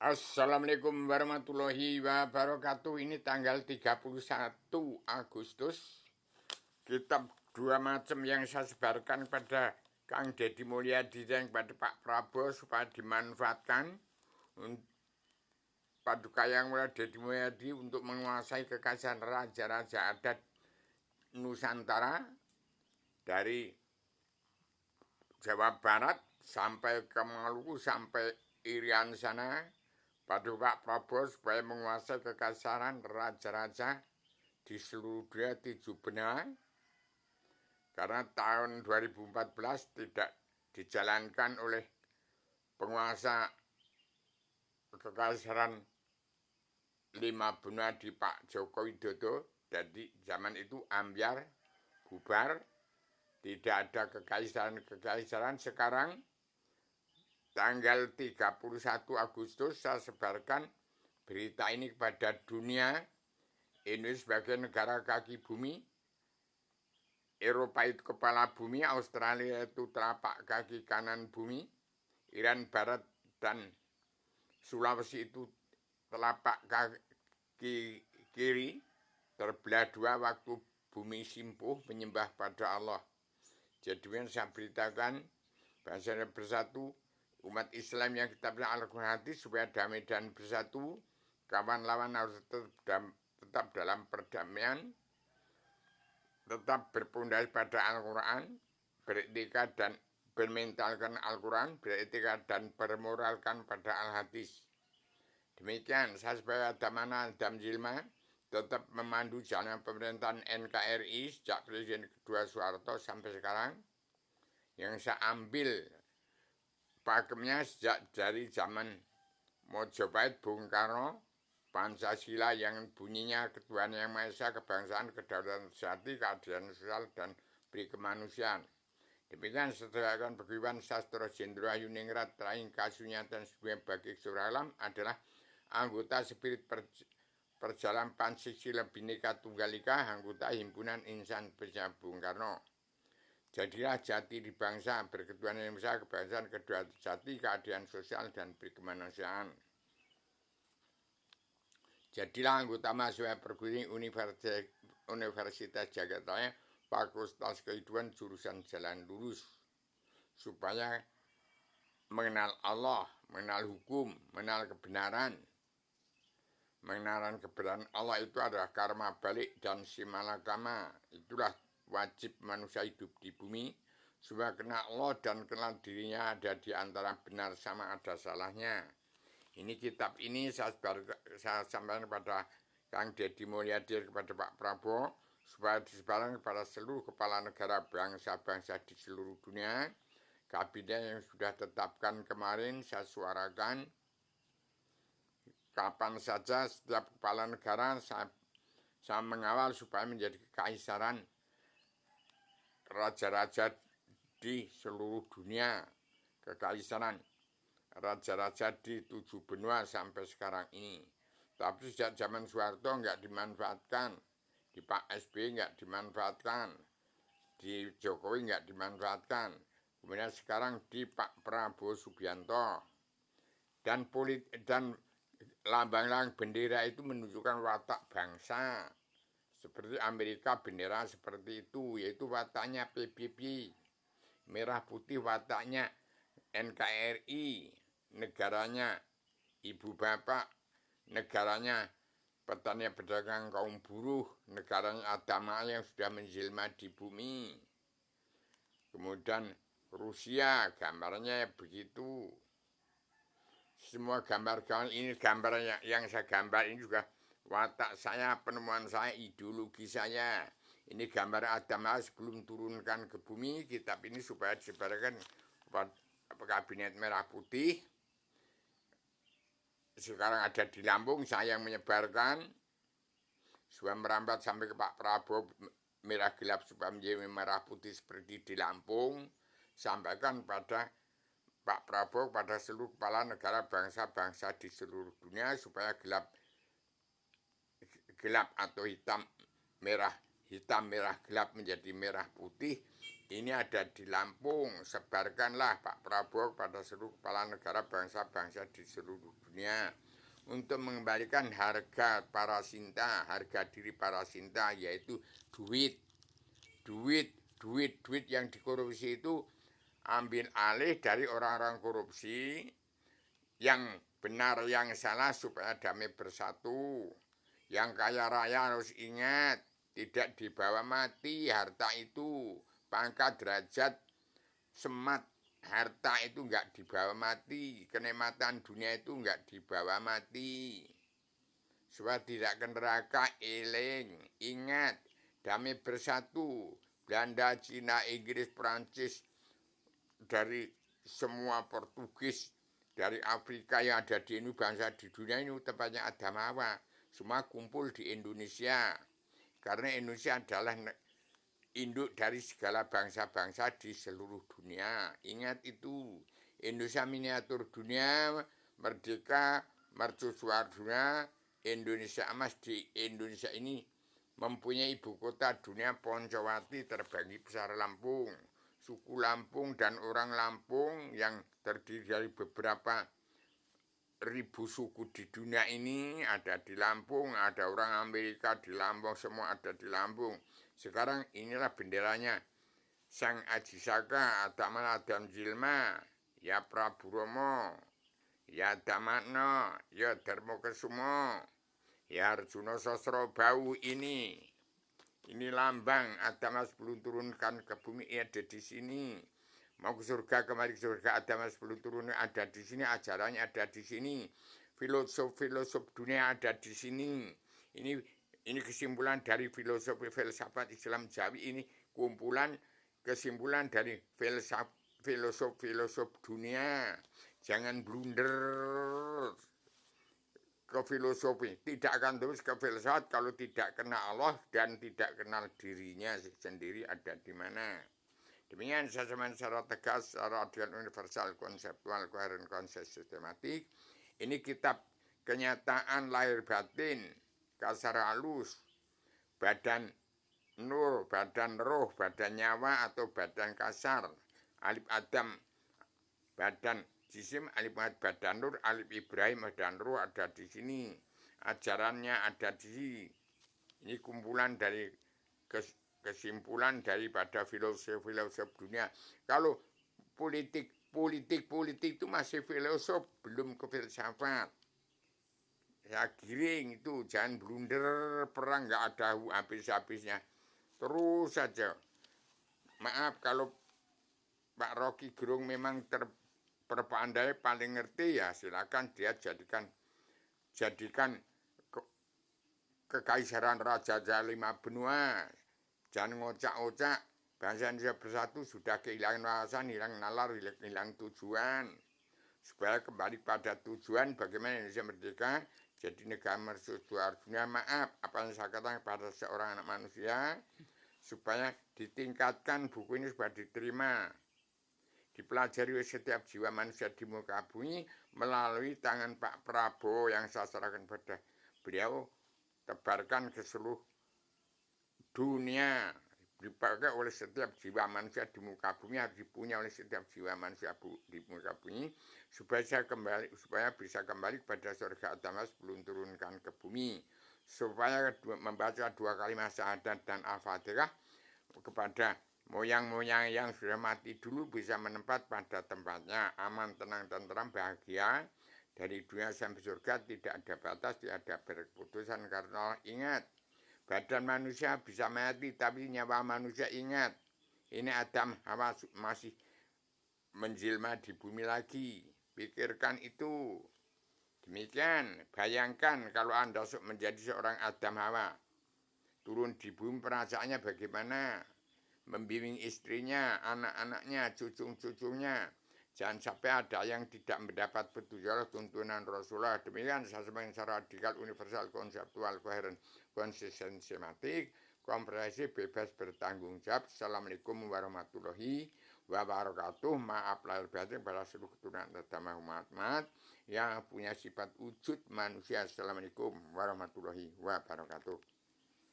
Assalamualaikum warahmatullahi wabarakatuh. Ini tanggal 31 Agustus. Kitab dua macam yang saya sebarkan pada Kang Deddy Mulyadi dan kepada Pak Prabowo supaya dimanfaatkan Paduka Yang Mulia Deddy Mulyadi untuk menguasai kekayaan raja-raja adat Nusantara dari Jawa Barat sampai ke Maluku sampai Irian sana. Pada Pak Prabowo supaya menguasai kekaisaran raja-raja di seluruh dunia 7 benua. Karena tahun 2014 tidak dijalankan oleh penguasa kekaisaran 5 benua di Pak Joko Widodo. Jadi zaman itu ambyar, bubar, tidak ada kekaisaran. Sekarang tanggal 31 Agustus saya sebarkan berita ini kepada dunia. Indonesia sebagai negara kaki bumi, Eropa itu kepala bumi, Australia itu telapak kaki kanan bumi, Iran Barat dan Sulawesi itu telapak kaki kiri, terbelah dua waktu bumi simpuh menyembah pada Allah. Jadi saya beritakan bahasa bersatu, umat Islam yang kita bilang Al-Quran hadis supaya damai dan bersatu, kawan lawan harus tetap dalam perdamaian, tetap berpondasi pada Al-Quran, beretika dan bermentalkan Al-Quran, beretika dan bermoralkan pada Al-Hadis. Demikian, saya sebagai Adamana Adam Jilma tetap memandu jalan pemerintahan NKRI sejak Presiden kedua Soeharto sampai sekarang, yang saya ambil pakemnya sejak dari zaman Mojopahit, Bung Karno, Pancasila yang bunyinya Ketuhanan Yang Maha Esa, kebangsaan, kedaulatan sejati, keadilan sosial, dan beri kemanusiaan. Demikian setelahkan Pegawaian Sastro Jenderal Yuningrat Teraing Kasunyatan Sebuah bagi seluruh alam adalah anggota Spirit Perjalanan Pancasila Bhinneka Tunggal Ika, anggota Himpunan Insan Besar Bung Karno. Jadilah jati di bangsa, berketuhanan yang besar, kebangsaan, kedaulatan sejati, keadilan sosial, dan beri kemanusiaan. Jadilah anggota mahasiswa perguruan Universitas Jakarta, Fakultas Kehidupan jurusan Jalan Lurus, supaya mengenal Allah, mengenal hukum, mengenal kebenaran. Mengenal kebenaran Allah itu adalah karma balik dan simalakama. Itulah wajib manusia hidup di bumi, supaya kenal Allah dan kenal dirinya ada di antara benar sama ada salahnya. Ini kitab ini saya sampaikan kepada Kang Deddy Mulyadi, kepada Pak Prabowo, supaya disebarkan kepada seluruh kepala negara bangsa-bangsa di seluruh dunia. Kabinet yang sudah tetapkan kemarin saya suarakan, kapan saja setiap kepala negara saya mengawal supaya menjadi kekaisaran raja-raja di seluruh dunia, kekaisaran raja-raja di 7 benua sampai sekarang ini. Tapi sejak zaman Soeharto nggak dimanfaatkan, di Pak SBY nggak dimanfaatkan, di Jokowi nggak dimanfaatkan. Kemudian sekarang di Pak Prabowo Subianto, dan lambang-lambang bendera itu menunjukkan watak bangsa. Seperti Amerika bendera seperti itu, yaitu wataknya PBB. Merah putih wataknya NKRI, negaranya ibu bapak, negaranya petani pedagang kaum buruh, negaranya agama yang sudah menjelma di bumi. Kemudian Rusia gambarnya begitu. Semua gambar-gambar ini, gambar yang saya gambar ini juga watak saya, penemuan saya, ideologi saya. Ini gambar Adam sebelum turunkan ke bumi. Kitab ini supaya disebarkan kepada Kabinet Merah Putih. Sekarang ada di Lampung, saya yang menyebarkan. Supaya merambat sampai ke Pak Prabowo, merah gelap supaya menjadi merah putih seperti di Lampung. Sampaikan pada Pak Prabowo, pada seluruh kepala negara bangsa-bangsa di seluruh dunia, supaya gelap atau hitam merah gelap menjadi merah putih, ini ada di Lampung. Sebarkanlah Pak Prabowo kepada seluruh kepala negara bangsa-bangsa di seluruh dunia untuk mengembalikan harga para sinta, harga diri para sinta, yaitu duit. Duit yang dikorupsi itu ambil alih dari orang-orang korupsi, yang benar yang salah supaya damai bersatu. Yang kaya raya harus ingat, tidak dibawa mati harta itu. Pangkat, derajat, semat, harta itu enggak dibawa mati. Kenikmatan dunia itu enggak dibawa mati. Supaya tidak ke neraka, eling, ingat, damai bersatu. Belanda, Cina, Inggris, Perancis, dari semua Portugis, dari Afrika yang ada di ini, bangsa di dunia ini, tempatnya Adamawa, semua kumpul di Indonesia. Karena Indonesia adalah induk dari segala bangsa-bangsa di seluruh dunia. Ingat itu, Indonesia miniatur dunia, merdeka, mercusuar dunia. Indonesia emas. Di Indonesia ini mempunyai ibu kota dunia, Poncowati, terbagi besar Lampung. Suku Lampung dan orang Lampung yang terdiri dari beberapa ribu suku di dunia ini ada di Lampung, ada orang Amerika di Lampung, semua ada di Lampung. Sekarang inilah benderanya Sang Aji Saka, Adaman Adam Jilma, ya Prabu Romo, ya Damakno, ya Darmo Kesumo, ya Arjuna Sosrobau ini. Ini lambang Adamas belum turunkan ke bumi, ada di sini. Mau ke surga, kembali ke surga, Adamas belum turun, ada di sini. Ajarannya ada di sini. Filosof dunia ada di sini. Ini kesimpulan dari filosofi filsafat Islam Jawi. Ini kumpulan kesimpulan dari filosof dunia. Jangan blunder ke filosofi, tidak akan terus ke filsafat kalau tidak kenal Allah dan tidak kenal dirinya sendiri ada di mana. Demikian saya sampaikan secara tegas, secara adil, universal, konseptual, koheren, konses, sistematik. Ini kitab kenyataan lahir batin, kasar halus, badan nur, badan roh, badan nyawa atau badan kasar, alif Adam, badan jisim, alif badan nur, alif Ibrahim, badan ruh ada di sini. Ajarannya ada di sini. Ini kumpulan dari kesimpulan daripada filosof dunia. Kalau politik itu masih filosof, belum ke filsafat. Ya giring itu, jangan blunder, perang nggak ada habis-habisnya. Terus saja. Maaf kalau Pak Rocky Gerung memang terpandai paling ngerti, ya silakan dia jadikan kekaisaran Raja Lima Benua. Jangan ngocak-ngocak, bangsa Indonesia bersatu sudah kehilangan wawasan, hilang nalar, hilang tujuan. Supaya kembali pada tujuan bagaimana Indonesia merdeka, jadi negara mercusuar dunia. Maaf, apa yang saya katakan pada seorang anak manusia, supaya ditingkatkan buku ini supaya diterima, dipelajari oleh setiap jiwa manusia di muka bumi melalui tangan Pak Prabowo yang saya serahkan pada beliau, tebarkan ke seluruh dunia, dipakai oleh setiap jiwa manusia di muka bumi, harus dipunya oleh setiap jiwa manusia di muka bumi, supaya bisa kembali kepada surga Adamas belum turunkan ke bumi, supaya membaca 2 kalimat syahadat dan al-fatihah kepada moyang-moyang yang sudah mati dulu bisa menempat pada tempatnya, aman, tenang, tentram, bahagia dari dunia sampai surga, tidak ada batas, tidak ada berkeputusan. Karena ingat, badan manusia bisa mati, tapi nyawa manusia ingat. Ini Adam Hawa masih menjelma di bumi lagi. Pikirkan itu. Demikian, bayangkan kalau Anda menjadi seorang Adam Hawa. Turun di bumi, perasaannya bagaimana? Membimbing istrinya, anak-anaknya, cucu-cucunya. Jangan sampai ada yang tidak mendapat petunjuk tuntunan Rasulullah. Demikian saya sampaikan secara radikal, universal, konseptual, koheren, konsisten, sistematik, komprehensif, bebas, bertanggung jawab. Assalamualaikum warahmatullahi wabarakatuh. Maaf lahir batin pada seluruh keturunan agama umat yang punya sifat wujud manusia. Assalamualaikum warahmatullahi wabarakatuh.